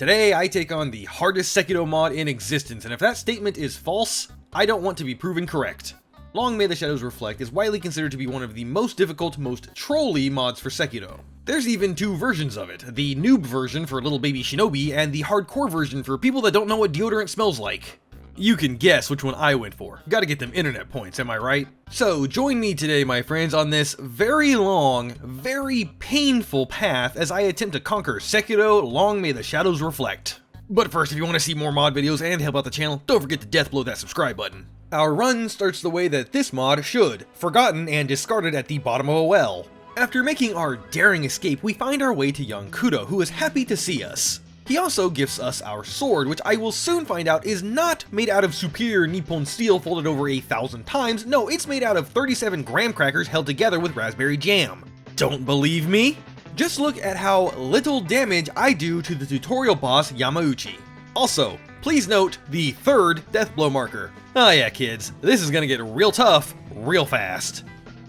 Today I take on the hardest Sekiro mod in existence, and if that statement is false, I don't want to be proven correct. Long May the Shadows Reflect is widely considered to be one of the most difficult, most trolly mods for Sekiro. There's even two versions of it, the noob version for little baby shinobi, and the hardcore version for people that don't know what deodorant smells like. You can guess which one I went for. Gotta get them internet points, am I right? So join me today, my friends, on this very long, very painful path as I attempt to conquer Sekiro Long May the Shadows Reflect. But first, if you want to see more mod videos and help out the channel, don't forget to deathblow that subscribe button. Our run starts the way that this mod should, forgotten and discarded at the bottom of a well. After making our daring escape, we find our way to young Kudo, who is happy to see us. He also gifts us our sword, which I will soon find out is not made out of superior Nippon steel folded over 1,000 times, no, it's made out of 37 graham crackers held together with raspberry jam. Don't believe me? Just look at how little damage I do to the tutorial boss Yamauchi. Also, please note the third death blow marker. Oh yeah kids, this is gonna get real tough, real fast.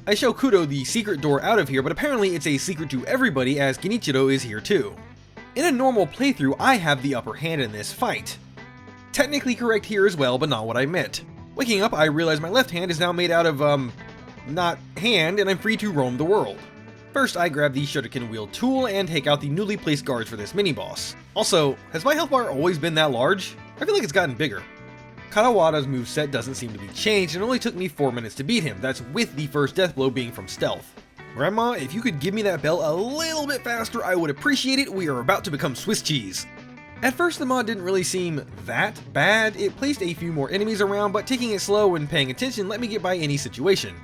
I show Kudo the secret door out of here, but apparently it's a secret to everybody as Genichiro is here too. In a normal playthrough, I have the upper hand in this fight. Technically correct here as well, but not what I meant. Waking up, I realize my left hand is now made out of, not hand, and I'm free to roam the world. First, I grab the shuriken wheel tool and take out the newly placed guards for this mini-boss. Also, has my health bar always been that large? I feel like it's gotten bigger. Karawada's moveset doesn't seem to be changed, and it only took me 4 minutes to beat him. That's with the first death blow being from stealth. Grandma, if you could give me that bell a little bit faster, I would appreciate it. We are about to become Swiss cheese. At first, the mod didn't really seem that bad. It placed a few more enemies around, but taking it slow and paying attention let me get by any situation.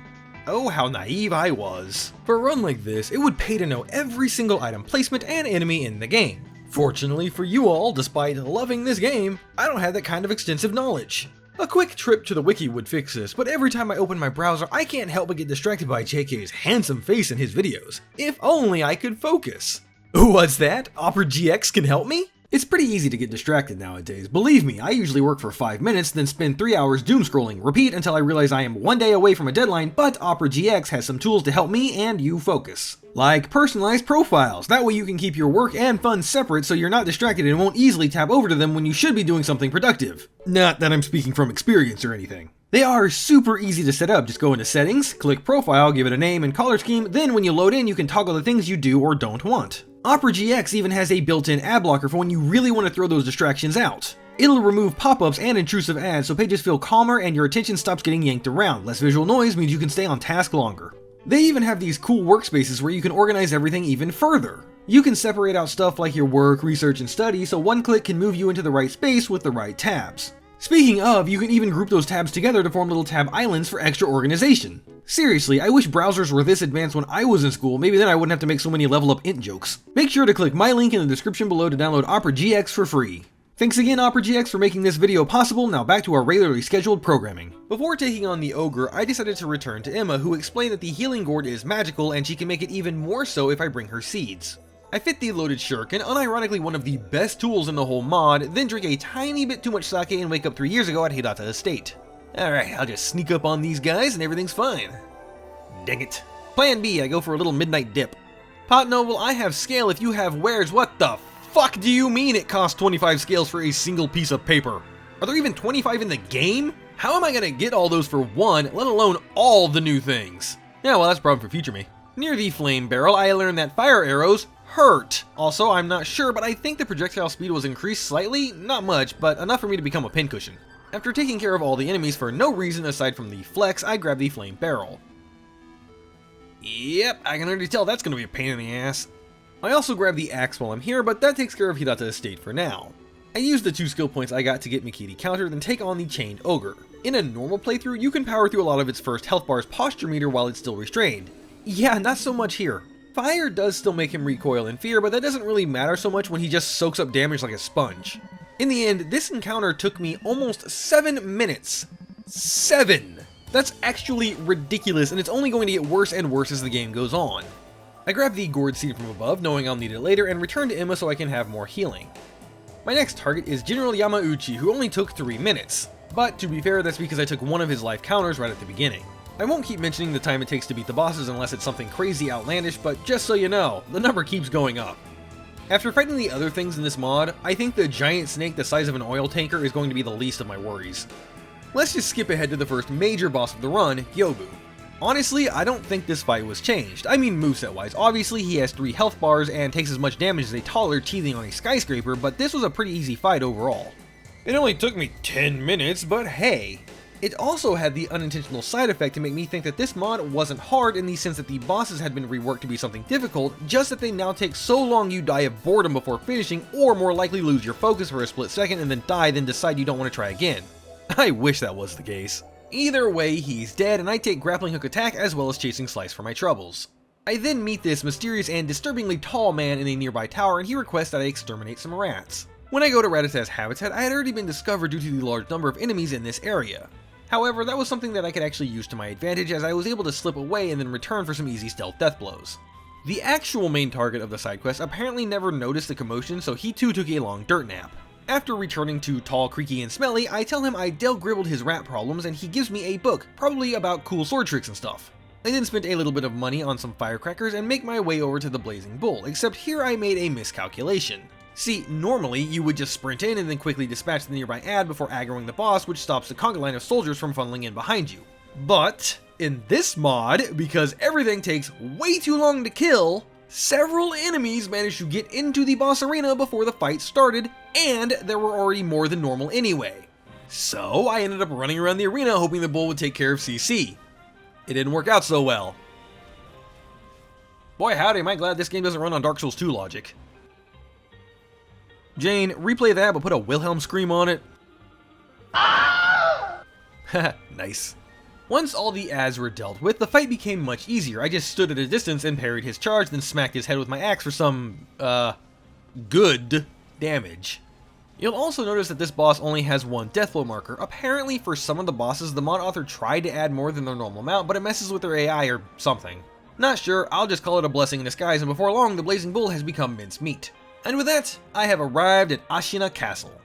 Oh, how naive I was. For a run like this, it would pay to know every single item placement and enemy in the game. Fortunately for you all, despite loving this game, I don't have that kind of extensive knowledge. A quick trip to the wiki would fix this, but every time I open my browser, I can't help but get distracted by JK's handsome face in his videos. If only I could focus. What's that? Opera GX can help me? It's pretty easy to get distracted nowadays. Believe me, I usually work for 5 minutes, then spend 3 hours doom scrolling, repeat until I realize I am 1 day away from a deadline, but Opera GX has some tools to help me and you focus. Like personalized profiles, that way you can keep your work and fun separate so you're not distracted and won't easily tab over to them when you should be doing something productive. Not that I'm speaking from experience or anything. They are super easy to set up, just go into settings, click profile, give it a name and color scheme, then when you load in you can toggle the things you do or don't want. Opera GX even has a built-in ad blocker for when you really want to throw those distractions out. It'll remove pop-ups and intrusive ads so pages feel calmer and your attention stops getting yanked around. Less visual noise means you can stay on task longer. They even have these cool workspaces where you can organize everything even further. You can separate out stuff like your work, research, and study, so one click can move you into the right space with the right tabs. Speaking of, you can even group those tabs together to form little tab islands for extra organization. Seriously, I wish browsers were this advanced when I was in school, maybe then I wouldn't have to make so many level up int jokes. Make sure to click my link in the description below to download Opera GX for free. Thanks again Opera GX for making this video possible, now back to our regularly scheduled programming. Before taking on the ogre, I decided to return to Emma, who explained that the healing gourd is magical and she can make it even more so if I bring her seeds. I fit the loaded shuriken, unironically one of the best tools in the whole mod, then drink a tiny bit too much sake and wake up 3 years ago at Hirata Estate. Alright, I'll just sneak up on these guys and everything's fine. Dang it. Plan B, I go for a little midnight dip. Pot Noble, I have scale if you have wares, what the fuck do you mean it costs 25 scales for a single piece of paper? Are there even 25 in the game? How am I gonna get all those for one, let alone all the new things? Yeah, well that's a problem for future me. Near the flame barrel, I learned that fire arrows hurt. Also, I'm not sure, but I think the projectile speed was increased slightly, not much, but enough for me to become a pincushion. After taking care of all the enemies for no reason aside from the flex, I grab the flame barrel. Yep, I can already tell that's gonna be a pain in the ass. I also grab the axe while I'm here, but that takes care of Hirata Estate for now. I use the 2 skill points I got to get Mikiri counter, then take on the chained ogre. In a normal playthrough, you can power through a lot of its first health bar's posture meter while it's still restrained. Yeah, not so much here. Fire does still make him recoil in fear, but that doesn't really matter so much when he just soaks up damage like a sponge. In the end, this encounter took me almost 7 minutes. 7! That's actually ridiculous, and it's only going to get worse and worse as the game goes on. I grab the gourd seed from above, knowing I'll need it later, and return to Emma so I can have more healing. My next target is General Yamauchi, who only took 3 minutes. But to be fair, that's because I took one of his life counters right at the beginning. I won't keep mentioning the time it takes to beat the bosses unless it's something crazy outlandish, but just so you know, the number keeps going up. After fighting the other things in this mod, I think the giant snake the size of an oil tanker is going to be the least of my worries. Let's just skip ahead to the first major boss of the run, Gyoubu. Honestly, I don't think this fight was changed. I mean moveset wise, obviously he has 3 health bars and takes as much damage as a toddler teething on a skyscraper, but this was a pretty easy fight overall. It only took me 10 minutes, but hey. It also had the unintentional side effect to make me think that this mod wasn't hard in the sense that the bosses had been reworked to be something difficult, just that they now take so long you die of boredom before finishing, or more likely lose your focus for a split second and then die, then decide you don't want to try again. I wish that was the case. Either way, he's dead and I take grappling hook attack as well as chasing slice for my troubles. I then meet this mysterious and disturbingly tall man in a nearby tower and he requests that I exterminate some rats. When I go to Ratata's habitat, I had already been discovered due to the large number of enemies in this area. However, that was something that I could actually use to my advantage as I was able to slip away and then return for some easy stealth death blows. The actual main target of the side quest apparently never noticed the commotion, so he too took a long dirt nap. After returning to Tall, Creaky, and Smelly, I tell him I gribbled his rat problems and he gives me a book, probably about cool sword tricks and stuff. I then spent a little bit of money on some firecrackers and make my way over to the Blazing Bull, except here I made a miscalculation. See, normally you would just sprint in and then quickly dispatch the nearby ad before aggroing the boss, which stops the conga line of soldiers from funneling in behind you. But in this mod, because everything takes way too long to kill, several enemies managed to get into the boss arena before the fight started, and there were already more than normal anyway. So I ended up running around the arena hoping the bull would take care of CC. It didn't work out so well. Boy howdy, am I glad this game doesn't run on Dark Souls 2 logic. Jane, replay that but put a Wilhelm scream on it. Haha, nice. Once all the ads were dealt with, the fight became much easier. I just stood at a distance and parried his charge, then smacked his head with my axe for some, good damage. You'll also notice that this boss only has one deathblow marker. Apparently for some of the bosses, the mod author tried to add more than their normal amount, but it messes with their AI or something. Not sure, I'll just call it a blessing in disguise, and before long, the Blazing Bull has become mincemeat. And with that, I have arrived at Ashina Castle.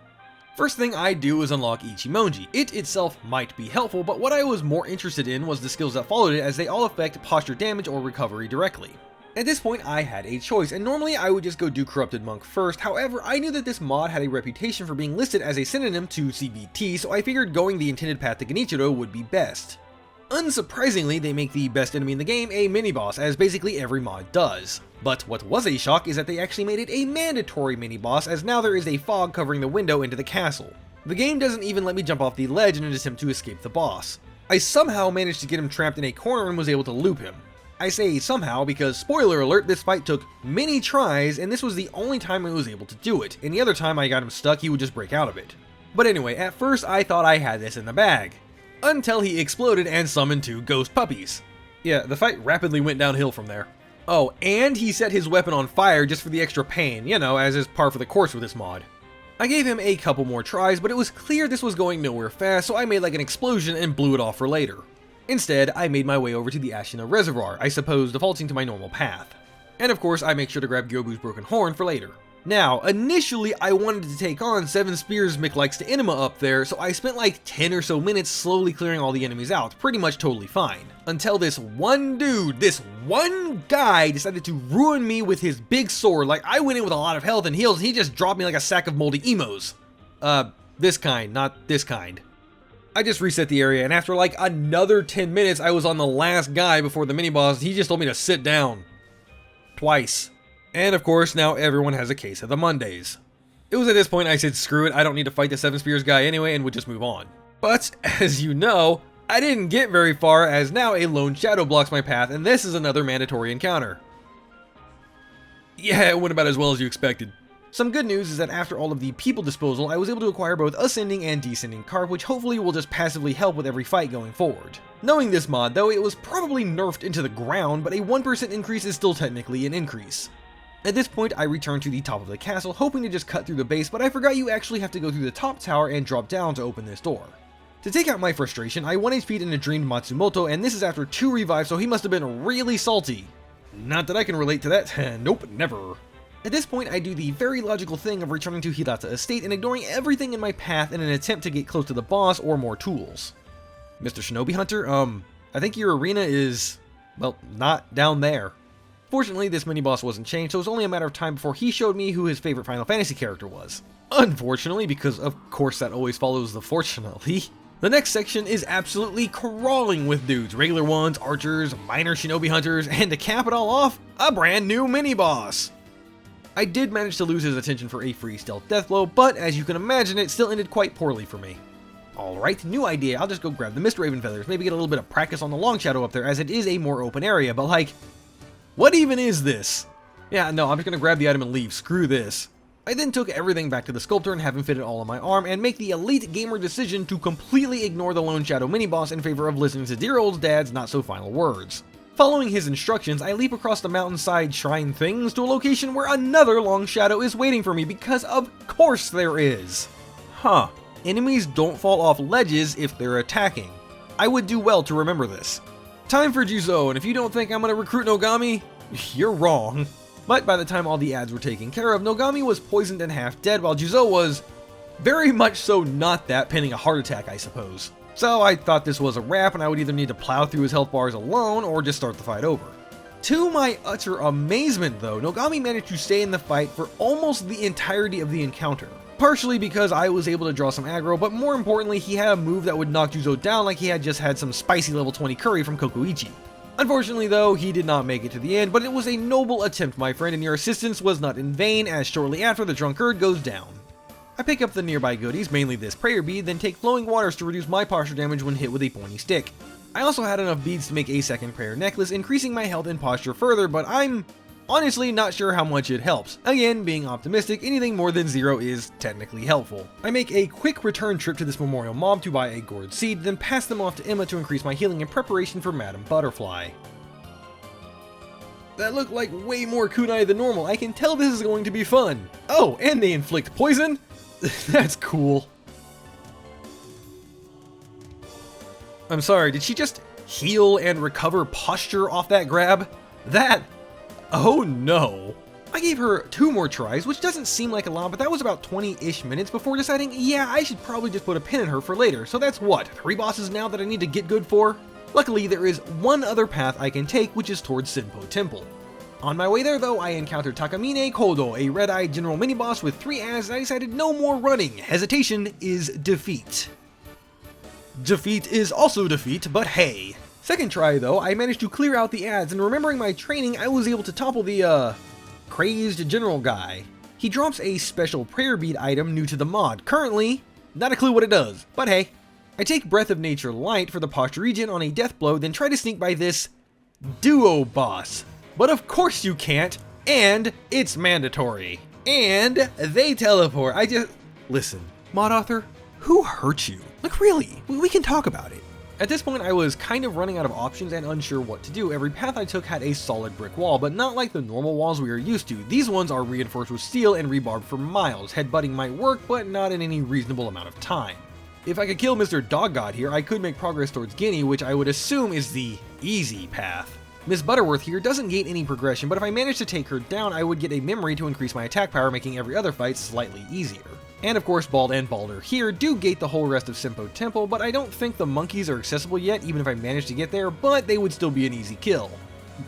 First thing I do is unlock Ichimonji. It itself might be helpful, but what I was more interested in was the skills that followed it, as they all affect posture damage or recovery directly. At this point I had a choice, and normally I would just go do Corrupted Monk first. However, I knew that this mod had a reputation for being listed as a synonym to CBT, so I figured going the intended path to Genichiro would be best. Unsurprisingly, they make the best enemy in the game a mini-boss, as basically every mod does. But what was a shock is that they actually made it a mandatory mini-boss, as now there is a fog covering the window into the castle. The game doesn't even let me jump off the ledge in an attempt to escape the boss. I somehow managed to get him trapped in a corner and was able to loop him. I say somehow because, spoiler alert, this fight took many tries, and this was the only time I was able to do it. Any other time I got him stuck, he would just break out of it. But anyway, at first I thought I had this in the bag. Until he exploded and summoned 2 ghost puppies. Yeah, the fight rapidly went downhill from there. Oh, and he set his weapon on fire just for the extra pain, you know, as is par for the course with this mod. I gave him a couple more tries, but it was clear this was going nowhere fast, so I made like an explosion and blew it off for later. Instead, I made my way over to the Ashina Reservoir, I suppose defaulting to my normal path. And of course, I make sure to grab Gyoubu's broken horn for later. Now, initially I wanted to take on 7 Spears McLikes to Enema up there, so I spent like 10 or so minutes slowly clearing all the enemies out, pretty much totally fine. Until this one dude, this one guy decided to ruin me with his big sword. Like, I went in with a lot of health and heals and he just dropped me like a sack of moldy emos. This kind, not this kind. I just reset the area and after like another 10 minutes I was on the last guy before the mini-boss. He just told me to sit down. Twice. And of course, now everyone has a case of the Mondays. It was at this point I said screw it, I don't need to fight the 7 Spears guy anyway, and would just move on. But, as you know, I didn't get very far as now a lone shadow blocks my path, and this is another mandatory encounter. Yeah, it went about as well as you expected. Some good news is that after all of the people disposal, I was able to acquire both ascending and descending carp, which hopefully will just passively help with every fight going forward. Knowing this mod though, it was probably nerfed into the ground, but a 1% increase is still technically an increase. At this point, I returned to the top of the castle, hoping to just cut through the base, but I forgot you actually have to go through the top tower and drop down to open this door. To take out my frustration, I 1 HP'd and dreamed Matsumoto, and this is after 2 revives, so he must have been really salty. Not that I can relate to that, nope, never. At this point, I do the very logical thing of returning to Hirata Estate and ignoring everything in my path in an attempt to get close to the boss or more tools. Mr. Shinobi Hunter, I think your arena is, well, not down there. Fortunately, this mini-boss wasn't changed, so it was only a matter of time before he showed me who his favorite Final Fantasy character was. Unfortunately, because of course that always follows the fortunately, the next section is absolutely crawling with dudes, regular ones, archers, minor shinobi hunters, and to cap it all off, a brand new mini-boss! I did manage to lose his attention for a free stealth death blow, but as you can imagine, it still ended quite poorly for me. Alright, new idea, I'll just go grab the Mist Raven feathers, maybe get a little bit of practice on the long shadow up there, as it is a more open area, but like, what even is this? Yeah, no, I'm just gonna grab the item and leave, screw this. I then took everything back to the sculptor and have him fit it all on my arm, and make the elite gamer decision to completely ignore the Lone Shadow mini-boss in favor of listening to dear old dad's not-so-final words. Following his instructions, I leap across the mountainside shrine things to a location where another Long Shadow is waiting for me, because of course there is. Huh. Enemies don't fall off ledges if they're attacking. I would do well to remember this. Time for Juzou, and if you don't think I'm gonna recruit Nogami, you're wrong. But by the time all the ads were taken care of, Nogami was poisoned and half dead, while Juzou was very much so not that, pinning a heart attack, I suppose. So I thought this was a wrap, and I would either need to plow through his health bars alone, or just start the fight over. To my utter amazement though, Nogami managed to stay in the fight for almost the entirety of the encounter. Partially because I was able to draw some aggro, but more importantly, he had a move that would knock Juzou down like he had just had some spicy level 20 curry from Kokuichi. Unfortunately though, he did not make it to the end, but it was a noble attempt, my friend, and your assistance was not in vain, as shortly after the drunkard goes down. I pick up the nearby goodies, mainly this prayer bead, then take flowing waters to reduce my posture damage when hit with a pointy stick. I also had enough beads to make a second prayer necklace, increasing my health and posture further, but I'm honestly not sure how much it helps. Again, being optimistic, anything more than 0 is technically helpful. I make a quick return trip to this memorial mob to buy a gourd seed, then pass them off to Emma to increase my healing in preparation for Madame Butterfly. That looked like way more kunai than normal. I can tell this is going to be fun. Oh, and they inflict poison? That's cool. I'm sorry, did she just heal and recover posture off that grab? Oh no. I gave her 2 more tries, which doesn't seem like a lot, but that was about 20-ish minutes before deciding, yeah, I should probably just put a pin in her for later. So that's what, 3 bosses now that I need to get good for? Luckily, there is one other path I can take, which is towards Senpou Temple. On my way there though, I encountered Takamine Kodo, a red-eyed general mini-boss with 3 ads, and I decided no more running. Hesitation is defeat. Defeat is also defeat, but hey. Second try though, I managed to clear out the ads, and remembering my training, I was able to topple the, crazed general guy. He drops a special prayer bead item new to the mod. Currently, not a clue what it does, but hey. I take Breath of Nature Light for the posture regen on a death blow, then try to sneak by this duo boss. But of course you can't, and it's mandatory. And they teleport. Listen, mod author, who hurt you? Like really, we can talk about it. At this point I was kind of running out of options and unsure what to do. Every path I took had a solid brick wall, but not like the normal walls we are used to. These ones are reinforced with steel and rebarbed for miles. Headbutting might work, but not in any reasonable amount of time. If I could kill Mr. Dog God here, I could make progress towards Geni, which I would assume is the easy path. Miss Butterworth here doesn't gain any progression, but if I manage to take her down, I would get a memory to increase my attack power, making every other fight slightly easier. And of course, Bald and Balder here do gate the whole rest of Senpou Temple, but I don't think the monkeys are accessible yet, even if I manage to get there, but they would still be an easy kill.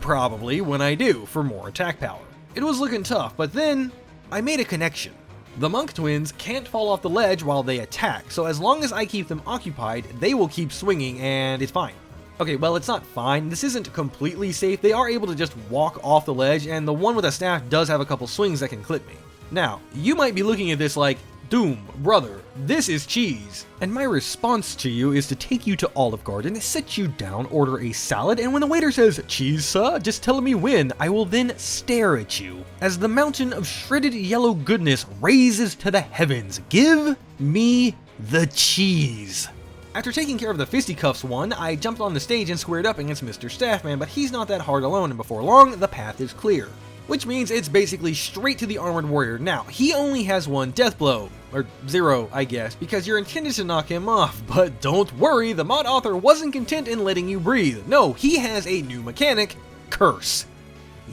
Probably when I do, for more attack power. It was looking tough, but then I made a connection. The monk twins can't fall off the ledge while they attack, so as long as I keep them occupied, they will keep swinging and it's fine. Okay, well it's not fine, this isn't completely safe. They are able to just walk off the ledge, and the one with a staff does have a couple swings that can clip me. Now, you might be looking at this like, Doom, brother, this is cheese. And my response to you is to take you to Olive Garden, sit you down, order a salad, and when the waiter says, cheese, sir, just tell me when, I will then stare at you as the mountain of shredded yellow goodness raises to the heavens. Give me the cheese. After taking care of the fisticuffs one, I jumped on the stage and squared up against Mr. Staffman, but he's not that hard alone, and before long, the path is clear. Which means it's basically straight to the Armored Warrior. Now, he only has 1 death blow, or 0, I guess, because you're intended to knock him off, but don't worry, the mod author wasn't content in letting you breathe. No, he has a new mechanic, Curse.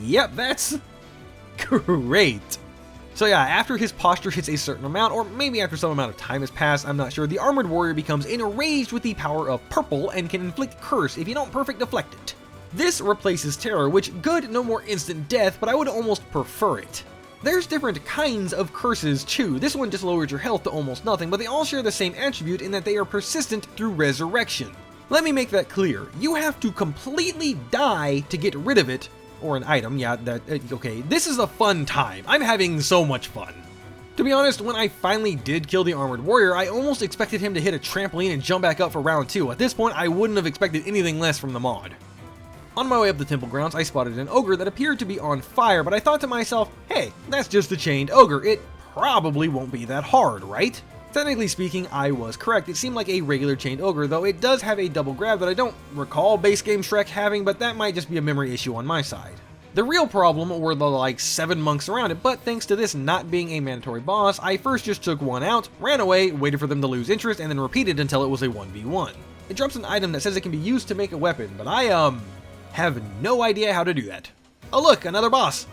Yep, that's great. So yeah, after his posture hits a certain amount, or maybe after some amount of time has passed, I'm not sure, the Armored Warrior becomes enraged with the power of purple and can inflict Curse if you don't perfect deflect it. This replaces terror, which good, no more instant death, but I would almost prefer it. There's different kinds of curses too. This one just lowers your health to almost nothing, but they all share the same attribute in that they are persistent through resurrection. Let me make that clear. You have to completely die to get rid of it, or an item, yeah, okay. This is a fun time. I'm having so much fun. To be honest, when I finally did kill the armored warrior, I almost expected him to hit a trampoline and jump back up for round 2. At this point, I wouldn't have expected anything less from the mod. On my way up the temple grounds, I spotted an ogre that appeared to be on fire, but I thought to myself, hey, that's just a chained ogre. It probably won't be that hard, right? Technically speaking, I was correct. It seemed like a regular chained ogre, though it does have a double grab that I don't recall base game Shrek having, but that might just be a memory issue on my side. The real problem were the like 7 monks around it, but thanks to this not being a mandatory boss, I first just took one out, ran away, waited for them to lose interest, and then repeated until it was a 1v1. It drops an item that says it can be used to make a weapon, but I have no idea how to do that. Oh look, another boss!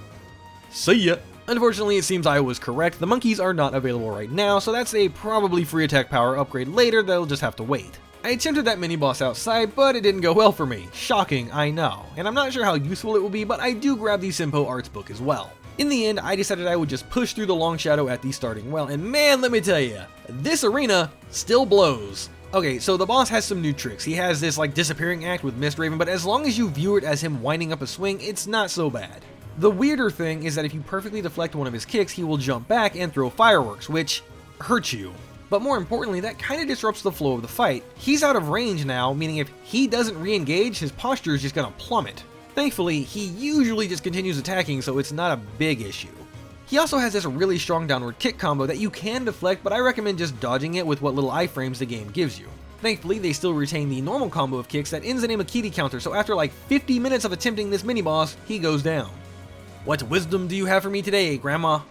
See ya! Unfortunately, it seems I was correct. The monkeys are not available right now, so that's a probably free attack power upgrade later. They'll just have to wait. I attempted that mini-boss outside, but it didn't go well for me. Shocking, I know. And I'm not sure how useful it will be, but I do grab the Senpou Arts book as well. In the end, I decided I would just push through the long shadow at the starting well, and man, let me tell you, this arena still blows. Okay, so the boss has some new tricks. He has this like disappearing act with Mist Raven, but as long as you view it as him winding up a swing, it's not so bad. The weirder thing is that if you perfectly deflect one of his kicks, he will jump back and throw fireworks, which hurts you. But more importantly, that kind of disrupts the flow of the fight. He's out of range now, meaning if he doesn't re-engage, his posture is just gonna plummet. Thankfully, he usually just continues attacking, so it's not a big issue. He also has this really strong downward kick combo that you can deflect, but I recommend just dodging it with what little iframes the game gives you. Thankfully, they still retain the normal combo of kicks that ends in a Makiti counter, so after like 50 minutes of attempting this mini-boss, he goes down. What wisdom do you have for me today, Grandma?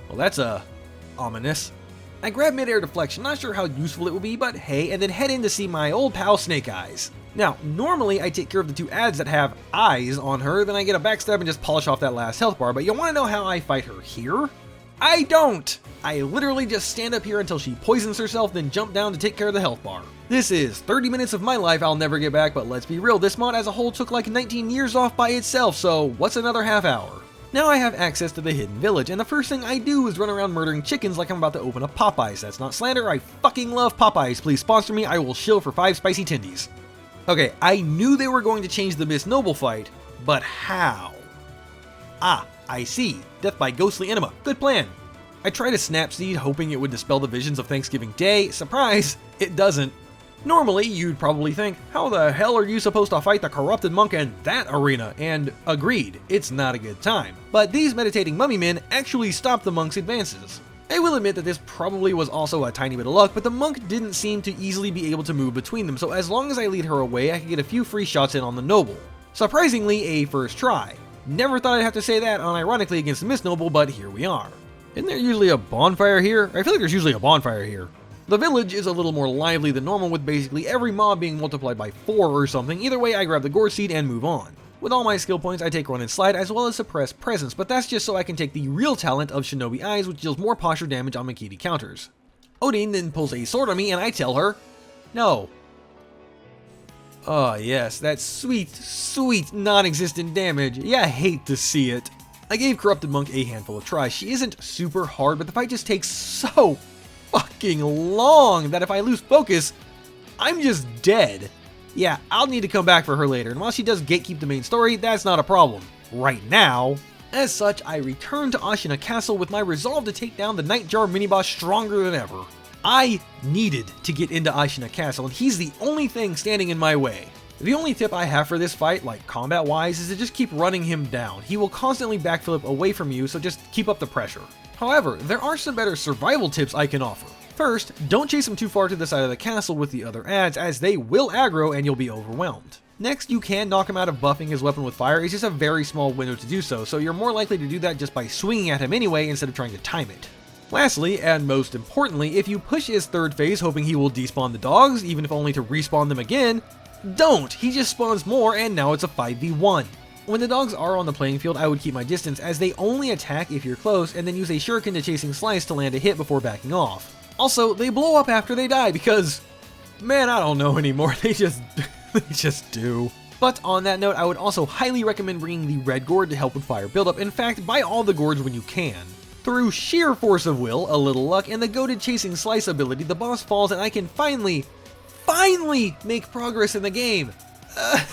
Well, that's ominous. I grab mid-air deflection, not sure how useful it will be, but hey, and then head in to see my old pal Snake Eyes. Now, normally I take care of the 2 ads that have eyes on her, then I get a backstab and just polish off that last health bar, but you wanna know how I fight her here? I don't! I literally just stand up here until she poisons herself, then jump down to take care of the health bar. This is 30 minutes of my life I'll never get back, but let's be real, this mod as a whole took like 19 years off by itself, so what's another half hour? Now I have access to the hidden village, and the first thing I do is run around murdering chickens like I'm about to open a Popeyes. That's not slander, I fucking love Popeyes. Please sponsor me, I will shill for 5 spicy tendies. Okay, I knew they were going to change the Miss Noble fight, but how? Ah, I see. Death by ghostly enema. Good plan. I tried a Snapseed hoping it would dispel the visions of Thanksgiving Day. Surprise, it doesn't. Normally, you'd probably think, how the hell are you supposed to fight the corrupted monk in that arena? And agreed, it's not a good time. But these meditating mummy men actually stopped the monk's advances. I will admit that this probably was also a tiny bit of luck, but the monk didn't seem to easily be able to move between them, so as long as I lead her away, I could get a few free shots in on the noble. Surprisingly, a first try. Never thought I'd have to say that unironically against the Miss Noble, but here we are. Isn't there usually a bonfire here? I feel like there's usually a bonfire here. The village is a little more lively than normal, with basically every mob being multiplied by 4 or something. Either way, I grab the gore seed and move on. With all my skill points, I take run and slide as well as suppress presence, but that's just so I can take the real talent of Shinobi Eyes, which deals more posture damage on Makiti counters. Odin then pulls a sword on me and I tell her, no. Oh yes, that sweet, sweet non-existent damage. Yeah, I hate to see it. I gave Corrupted Monk a handful of tries. She isn't super hard, but the fight just takes so fucking long that if I lose focus, I'm just dead. Yeah, I'll need to come back for her later, and while she does gatekeep the main story, that's not a problem. Right now. As such, I return to Ashina Castle with my resolve to take down the nightjar mini-boss stronger than ever. I needed to get into Ashina Castle, and he's the only thing standing in my way. The only tip I have for this fight, like combat-wise, is to just keep running him down. He will constantly backflip away from you, so just keep up the pressure. However, there are some better survival tips I can offer. First, don't chase him too far to the side of the castle with the other ads, as they will aggro and you'll be overwhelmed. Next, you can knock him out of buffing his weapon with fire. It's just a very small window to do so, so you're more likely to do that just by swinging at him anyway instead of trying to time it. Lastly, and most importantly, if you push his third phase hoping he will despawn the dogs, even if only to respawn them again, don't! He just spawns more and now it's a 5v1. When the dogs are on the playing field, I would keep my distance as they only attack if you're close and then use a shuriken to chasing slice to land a hit before backing off. Also, they blow up after they die because Man, I don't know anymore. They just do. But on that note, I would also highly recommend bringing the red gourd to help with fire buildup. In fact, buy all the gourds when you can. Through sheer force of will, a little luck, and the goated chasing slice ability, the boss falls and I can finally make progress in the game.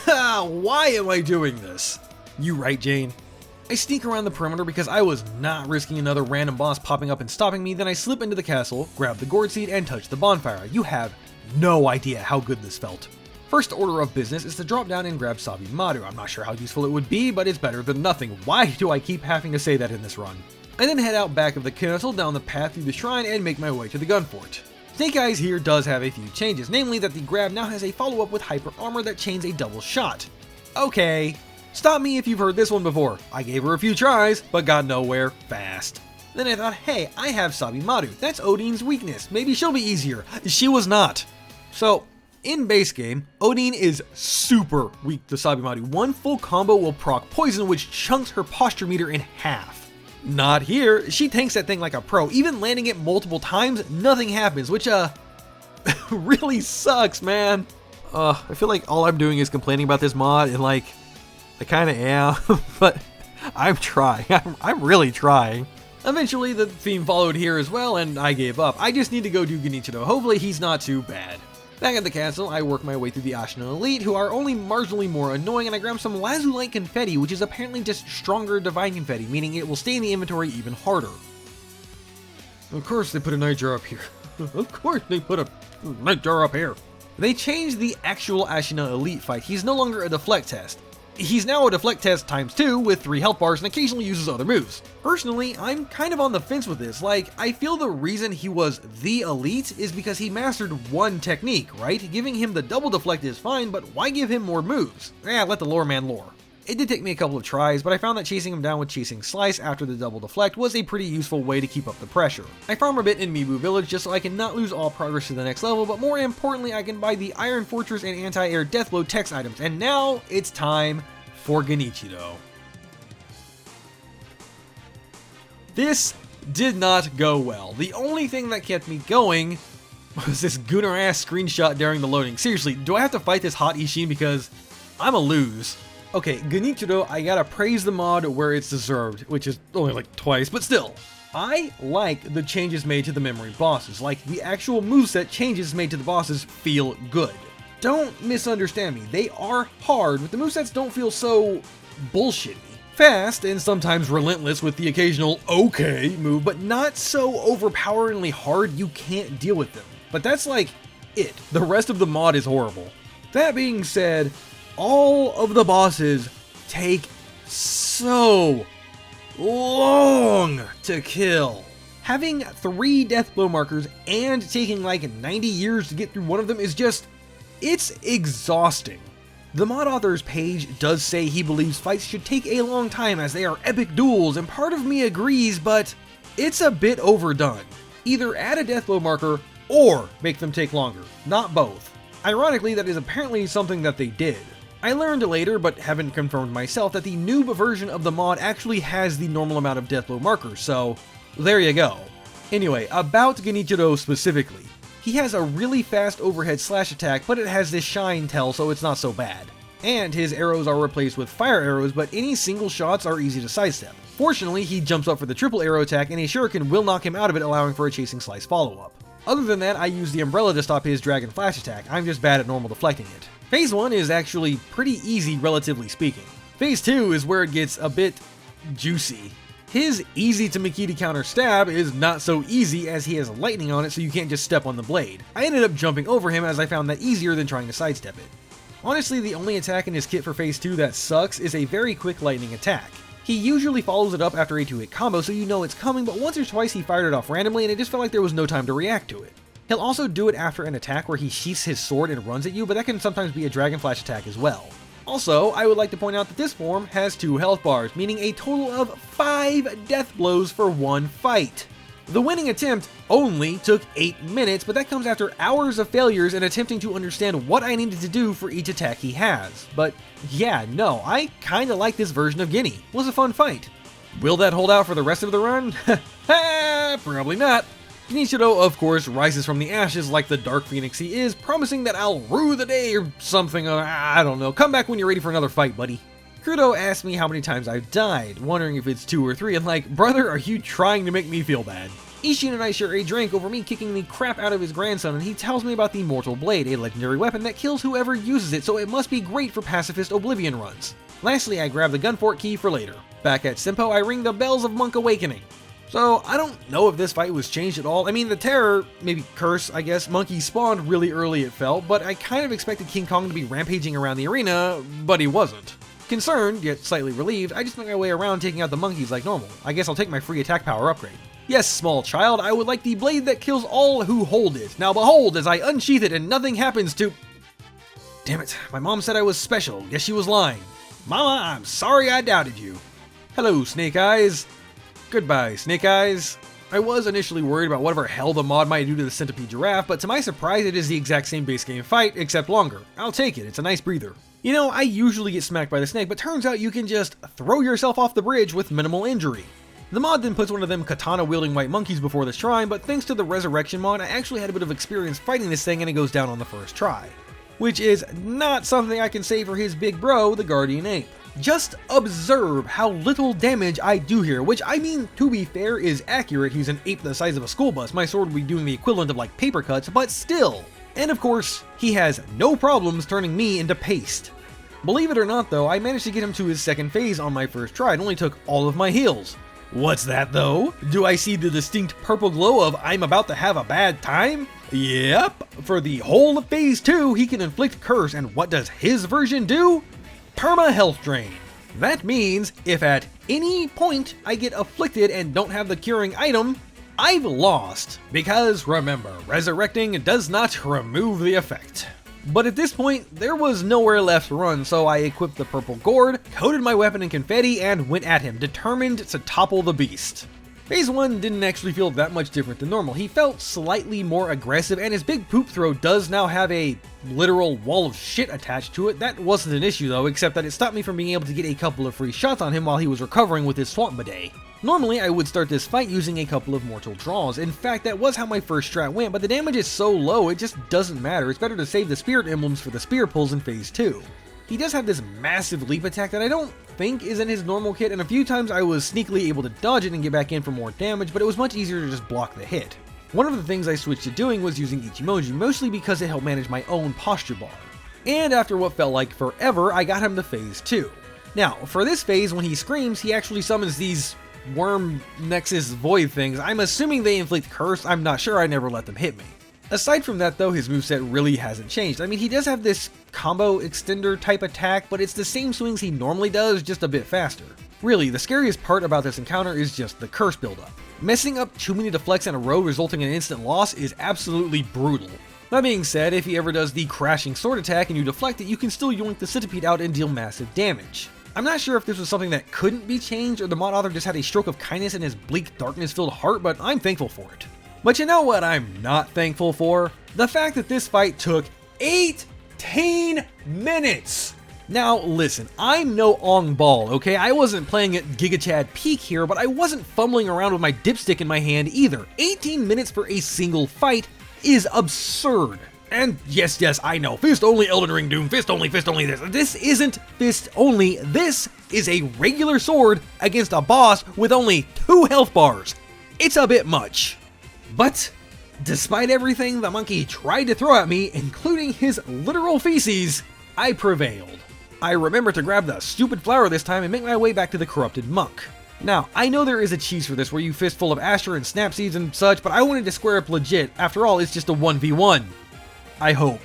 Why am I doing this? You right, Jane? I sneak around the perimeter because I was not risking another random boss popping up and stopping me. Then I slip into the castle, grab the gourd seed, and touch the bonfire. You have no idea how good this felt. First order of business is to drop down and grab Sabi Maru. I'm not sure how useful it would be, but it's better than nothing. Why do I keep having to say that in this run? I then head out back of the castle, down the path through the shrine, and make my way to the gun fort. Snake Eyes here does have a few changes, namely that the grab now has a follow-up with hyper armor that chains a double shot. Okay, stop me if you've heard this one before. I gave her a few tries, but got nowhere fast. Then I thought, hey, I have Sabi Maru. That's Odine's weakness. Maybe she'll be easier. She was not. So, in base game, Odine is super weak to Sabi Maru. One full combo will proc poison, which chunks her posture meter in half. Not here. She tanks that thing like a pro. Even landing it multiple times, nothing happens, which really sucks, man. I feel like all I'm doing is complaining about this mod, and like, I kind of am, but I'm trying. I'm really trying. Eventually, the theme followed here as well, and I gave up. I just need to go do Genichiro. Hopefully, he's not too bad. Back at the castle, I work my way through the Ashina Elite, who are only marginally more annoying, and I grab some Lazulite confetti, which is apparently just stronger divine confetti, meaning it will stay in the inventory even harder. Of course they put a nightjar up here. Of course they put a nightjar up here. They changed the actual Ashina Elite fight. He's no longer a deflect test. He's now a deflect test times 2 with 3 health bars and occasionally uses other moves. Personally, I'm kind of on the fence with this. Like, I feel the reason he was the elite is because he mastered one technique, right? Giving him the double deflect is fine, but why give him more moves? Let the lore man lore. It did take me a couple of tries, but I found that chasing him down with chasing slice after the double deflect was a pretty useful way to keep up the pressure. I farm a bit in Mibu Village just so I can not lose all progress to the next level, but more importantly I can buy the Iron Fortress and Anti-Air Deathblow text items, and now it's time for Genichiro. This did not go well. The only thing that kept me going was this gooner ass screenshot during the loading. Seriously, do I have to fight this hot Ishin because I'm a lose? Okay, Genichiro, I gotta praise the mod where it's deserved, which is only like twice, but still. I like the changes made to the memory bosses. Like, the actual moveset changes made to the bosses feel good. Don't misunderstand me, they are hard, but the movesets don't feel so bullshitty. Fast and sometimes relentless with the occasional okay move, but not so overpoweringly hard you can't deal with them. But that's like it. The rest of the mod is horrible. That being said, all of the bosses take so long to kill. Having 3 death blow markers and taking like 90 years to get through one of them is just, it's exhausting. The mod author's page does say he believes fights should take a long time as they are epic duels, and part of me agrees, but it's a bit overdone. Either add a death blow marker or make them take longer, not both. Ironically, that is apparently something that they did. I learned later, but haven't confirmed myself, that the noob version of the mod actually has the normal amount of death blow markers, so there you go. Anyway, about Genichiro specifically. He has a really fast overhead slash attack, but it has this shine tell, so it's not so bad. And his arrows are replaced with fire arrows, but any single shots are easy to sidestep. Fortunately, he jumps up for the triple arrow attack, and a shuriken will knock him out of it, allowing for a chasing slice follow-up. Other than that, I use the umbrella to stop his dragon flash attack. I'm just bad at normal deflecting it. Phase 1 is actually pretty easy, relatively speaking. Phase 2 is where it gets a bit juicy. His easy to Makita counter stab is not so easy as he has lightning on it, so you can't just step on the blade. I ended up jumping over him as I found that easier than trying to sidestep it. Honestly, the only attack in his kit for phase 2 that sucks is a very quick lightning attack. He usually follows it up after a 2-hit combo, so you know it's coming, but once or twice he fired it off randomly and it just felt like there was no time to react to it. He'll also do it after an attack where he sheaths his sword and runs at you, but that can sometimes be a dragon flash attack as well. Also, I would like to point out that this form has 2 health bars, meaning a total of 5 death blows for one fight. The winning attempt only took 8 minutes, but that comes after hours of failures and attempting to understand what I needed to do for each attack he has. But yeah, no, I kinda like this version of Geni. It was a fun fight. Will that hold out for the rest of the run? Probably not. Genichiro, of course, rises from the ashes like the Dark Phoenix he is, promising that I'll rue the day or something, I don't know. Come back when you're ready for another fight, buddy. Kudo asked me how many times I've died, wondering if it's 2 or 3, and like, brother, are you trying to make me feel bad? Ishin and I share a drink over me kicking the crap out of his grandson, and he tells me about the Mortal Blade, a legendary weapon that kills whoever uses it, so it must be great for pacifist Oblivion runs. Lastly, I grab the gunfort key for later. Back at Senpou, I ring the bells of Monk Awakening. So, I don't know if this fight was changed at all. I mean, the terror, maybe curse, I guess, monkey spawned really early it felt, but I kind of expected King Kong to be rampaging around the arena, but he wasn't. Concerned, yet slightly relieved, I just make my way around taking out the monkeys like normal. I guess I'll take my free attack power upgrade. Yes, small child, I would like the blade that kills all who hold it. Now behold, as I unsheath it and nothing happens to... Damn it, my mom said I was special. Guess she was lying. Mama, I'm sorry I doubted you. Hello, Snake Eyes. Goodbye, Snake Eyes. I was initially worried about whatever hell the mod might do to the centipede giraffe, but to my surprise it is the exact same base game fight, except longer. I'll take it, it's a nice breather. You know, I usually get smacked by the snake, but turns out you can just throw yourself off the bridge with minimal injury. The mod then puts one of them katana-wielding white monkeys before the shrine, but thanks to the resurrection mod, I actually had a bit of experience fighting this thing and it goes down on the first try. Which is not something I can say for his big bro, the Guardian Ape. Just observe how little damage I do here, which I mean, to be fair, is accurate. He's an ape the size of a school bus. My sword would be doing the equivalent of like paper cuts, but still. And of course, he has no problems turning me into paste. Believe it or not though, I managed to get him to his second phase on my first try. It only took all of my heals. What's that though? Do I see the distinct purple glow of I'm about to have a bad time? Yep, for the whole of phase 2, he can inflict curse, and what does his version do? Perma health drain. That means if at any point I get afflicted and don't have the curing item, I've lost. Because remember, resurrecting does not remove the effect. But at this point, there was nowhere left to run, so I equipped the purple gourd, coated my weapon in confetti, and went at him, determined to topple the beast. Phase 1 didn't actually feel that much different than normal. He felt slightly more aggressive, and his big poop throw does now have a literal wall of shit attached to it. That wasn't an issue though, except that it stopped me from being able to get a couple of free shots on him while he was recovering with his swamp bidet. Normally, I would start this fight using a couple of mortal draws. In fact, that was how my first strat went, but the damage is so low, it just doesn't matter. It's better to save the spirit emblems for the spear pulls in phase 2. He does have this massive leap attack that I don't think is in his normal kit, and a few times I was sneakily able to dodge it and get back in for more damage, but it was much easier to just block the hit. One of the things I switched to doing was using Ichimoji, mostly because it helped manage my own posture bar. And after what felt like forever, I got him to phase 2. Now, for this phase, when he screams, he actually summons these worm nexus void things. I'm assuming they inflict curse, I'm not sure, I never let them hit me. Aside from that though, his moveset really hasn't changed. I mean, he does have this combo extender type attack, but it's the same swings he normally does, just a bit faster. Really, the scariest part about this encounter is just the curse buildup. Messing up too many deflects in a row resulting in instant loss is absolutely brutal. That being said, if he ever does the crashing sword attack and you deflect it, you can still yoink the centipede out and deal massive damage. I'm not sure if this was something that couldn't be changed or the mod author just had a stroke of kindness in his bleak, darkness-filled heart, but I'm thankful for it. But you know what I'm not thankful for? The fact that this fight took 18 minutes! Now listen, I'm no Ong Ball, okay? I wasn't playing at Giga Chad peak here, but I wasn't fumbling around with my dipstick in my hand either. 18 minutes for a single fight is absurd. And yes, I know, fist only Elden Ring Doom, fist only this. This isn't fist only, this is a regular sword against a boss with only 2 health bars. It's a bit much. But despite everything the monkey tried to throw at me, including his literal feces, I prevailed. I remember to grab the stupid flower this time and make my way back to the corrupted monk. Now, I know there is a cheese for this where you fist full of Asher and snap seeds and such, but I wanted to square up legit. After all, it's just a 1v1. I hope.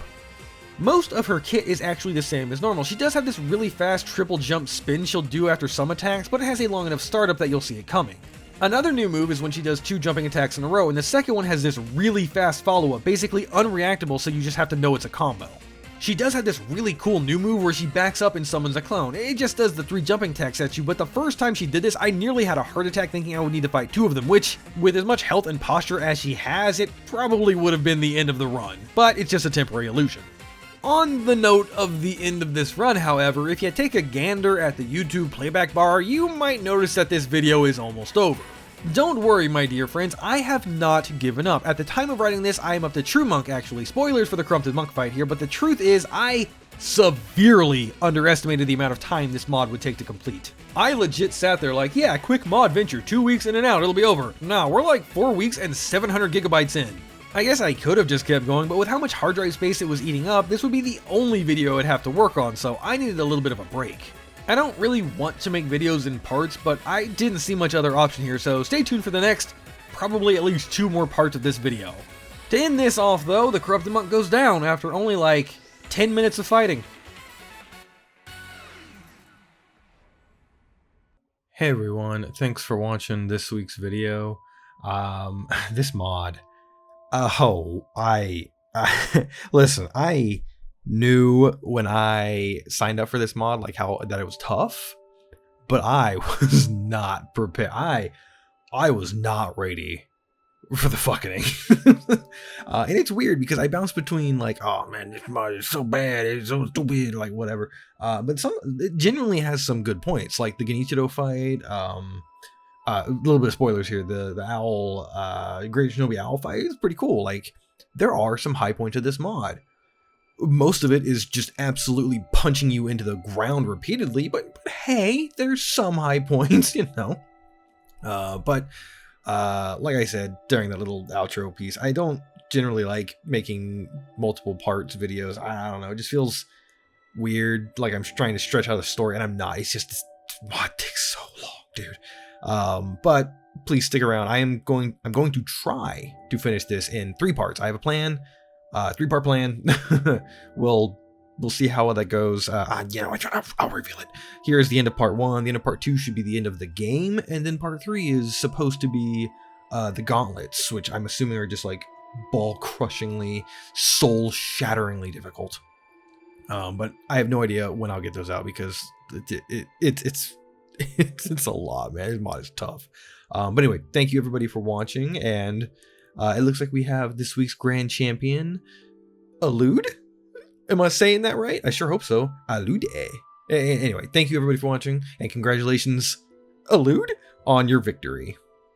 Most of her kit is actually the same as normal. She does have this really fast triple jump spin she'll do after some attacks, but it has a long enough startup that you'll see it coming. Another new move is when she does 2 jumping attacks in a row, and the second one has this really fast follow-up, basically unreactable, so you just have to know it's a combo. She does have this really cool new move where she backs up and summons a clone. It just does the 3 jumping attacks at you, but the first time she did this, I nearly had a heart attack thinking I would need to fight 2 of them, which, with as much health and posture as she has, it probably would have been the end of the run. But it's just a temporary illusion. On the note of the end of this run, however, if you take a gander at the YouTube playback bar, you might notice that this video is almost over. Don't worry, my dear friends, I have not given up. At the time of writing this, I am up to True Monk, actually. Spoilers for the Corrupted Monk fight here, but the truth is, I severely underestimated the amount of time this mod would take to complete. I legit sat there like, yeah, quick mod venture, 2 weeks in and out, it'll be over. Nah, we're like 4 weeks and 700 gigabytes in. I guess I could have just kept going, but with how much hard drive space it was eating up, this would be the only video I'd have to work on, so I needed a little bit of a break. I don't really want to make videos in parts, but I didn't see much other option here, so stay tuned for the next, probably at least 2 more parts of this video. To end this off though, the Corrupted Monk goes down after only like 10 minutes of fighting. Hey everyone, thanks for watching this week's video. This mod. Listen, I knew when I signed up for this mod, like that it was tough, but I was not prepared. I was not ready for the fucking and it's weird because I bounce between like, oh man, this mod is so bad, it's so stupid, like whatever. But it genuinely has some good points, like the Genichiro fight. A little bit of spoilers here. The owl, Great Shinobi Owl fight is pretty cool. Like there are some high points of this mod. Most of it is just absolutely punching you into the ground repeatedly, but hey, there's some high points, you know. But like I said during that little outro piece, I don't generally like making multiple parts videos. I don't know, it just feels weird, like I'm trying to stretch out the story, and I'm not. It's just this mod takes so long, dude. But please stick around. I'm going to try to finish this in 3 parts. I have a plan. 3-part plan. we'll see how well that goes. You know, I'll reveal it. Here's the end of part 1. The end of part 2 should be the end of the game, and then part 3 is supposed to be the gauntlets, which I'm assuming are just like ball-crushingly, soul-shatteringly difficult. But I have no idea when I'll get those out because it's a lot, man. This mod is tough. But anyway, thank you everybody for watching, and it looks like we have this week's grand champion, Allude? Am I saying that right? I sure hope so. Allude. Anyway, thank you everybody for watching, and congratulations, Allude, on your victory.